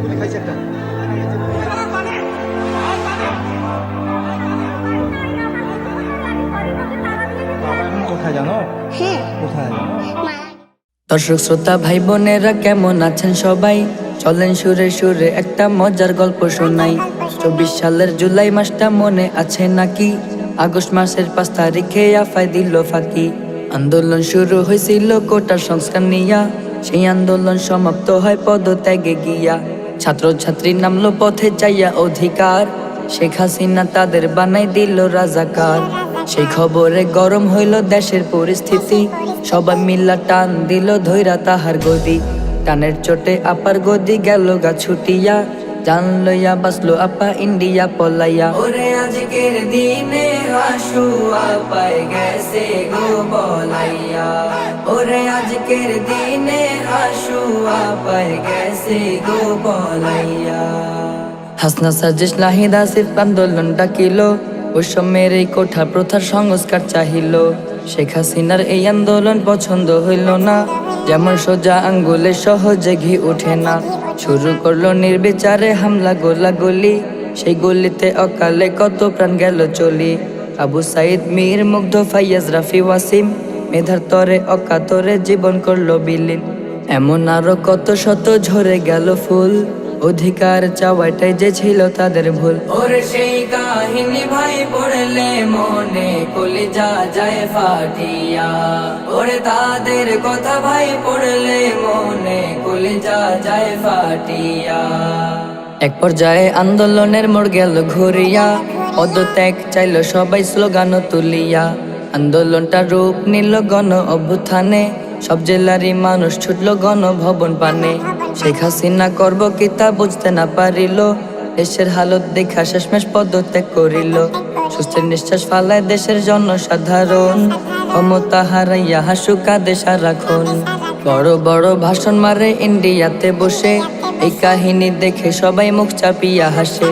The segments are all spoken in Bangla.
কোথায় জানো? হ্যাঁ। কোথায়? দর্শক শ্রোতা ভাই বোনেরা কেমন আছেন সবাই? চলেন সুরে সুরে একটা মজার গল্প শোনাই। 24 সালের জুলাই মাসটা মনে আছে নাকি? আগস্ট মাসের 5 তারিখে আফায় দিল ফাঁকি। আন্দোলন শুরু হয়েছিল কোটার সংস্কার নিয়া, সেই আন্দোলন সমাপ্ত হয় পদত্যাগে গিয়া। ছাত্র ছাত্রী নামলো পথে চাইয়া অধিকার, শেখ হাসিনা তাদের বানাই দিল রাজাকার। সেই খবরে গরম হইল দেশের পরিস্থিতি, সবাই মিল্লা টান দিল ধৈরা তাহার গদি। টানের চোটে আপার গদি গেল গা ছুটিয়া, জান লইয়া বাসলো আপা ইন্ডিয়া পলাইয়া। ওরে আজকের দিনে হাসু আপায় গেছে গো বলাইয়া, ওরে আজকের দিনে হাসু আপায় গেছে গো বলাইয়া। হাসনা সাজিশ নাহিদ আসিফ আন্দোলন ডাকিল, ওই সময়ের এই কোঠা প্রথার সংস্কার চাহিল। শেখ হাসিনার এই আন্দোলন পছন্দ হইল না, যেমন সোজা আঙ্গুলে সহজে ঘি উঠে না। শুরু করলো নির্বিচারে হামলা গোলাগুলি, সেই গলিতে অকালে কত প্রাণ গেল চলি। আবু সাইদ, মীর মুগ্ধ, ফাইয়াজ, রাফি, ওয়াসিম মেধার তরে অকাতরে জীবন করলো বিলীন। এমন আরো কত শত ঝরে গেল ফুল, অধিকার চাওয়াটাই যে ছিল তাদের ভুল। ওরে সেই কাহিনী ভাই পড়লে মনে কলিজা যায় ফাটিয়া, ওরে তাদের কথা ভাই পড়লে মনে কলিজা যায় ফাটিয়া। এক পর্যায়ে আন্দোলনের মোড় গেল ঘুরিয়া, পদত্যাগ চাইল সবাই স্লোগান তুলিয়া। আন্দোলনটা রূপ নিল গণ অভ্যুত্থানে, সব জেলারই মানুষ ছুটল গণভবন পানে। শেখ হাসিনা করব কি তা বুঝতে না পারিল, দেশের হালত দেখা শেষমেশ পদত্যাগ করিল। সুস্থের নিঃশ্বাস ফালায় দেশের জনসাধারণ, ক্ষমতা হারাইয়া হাসু কাঁদে সারাক্ষণ। বড় বড় ভাষণ মারে ইন্ডিয়াতে বসে, এই কাহিনী দেখে সবাই মুখ চাপিয়া হাসে।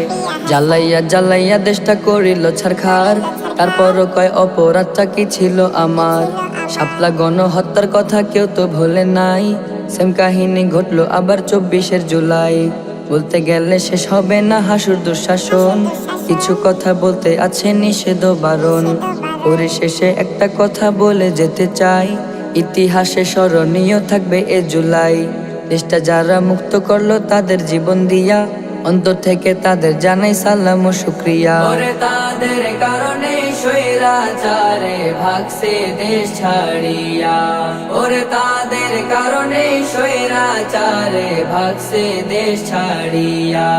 জ্বালাইয়া জ্বালাইয়া দেশটা করিল ছারখার, তারপরও কয় অপরাধটা কি ছিল আমার। শাপলা গণহত্যার কথা কেউ তো ভোলে নাই, সেম কাহিনী ঘটলো আবার 24 জুলাই। বলতে গেলে শেষ হবে না হাসুর দুঃশাসন, কিছু কথা বলতে আছে নিষেধ বারণ। পরিশেষে একটা কথা বলে যেতে চাই, ইতিহাসে স্মরণীয় থাকবে এ জুলাই। দেশটা যারা মুক্ত করলো তাদের জীবন দিয়া, অন্তর থেকে তাদের জানাই সালাম ও শুকরিয়া। ওরে তাদের কারণে স্বৈরাচারে ভাগছে দেশ ছাড়িয়া, ওরে তাদের কারণে স্বৈরাচারে ভাগছে দেশ ছাড়িয়া।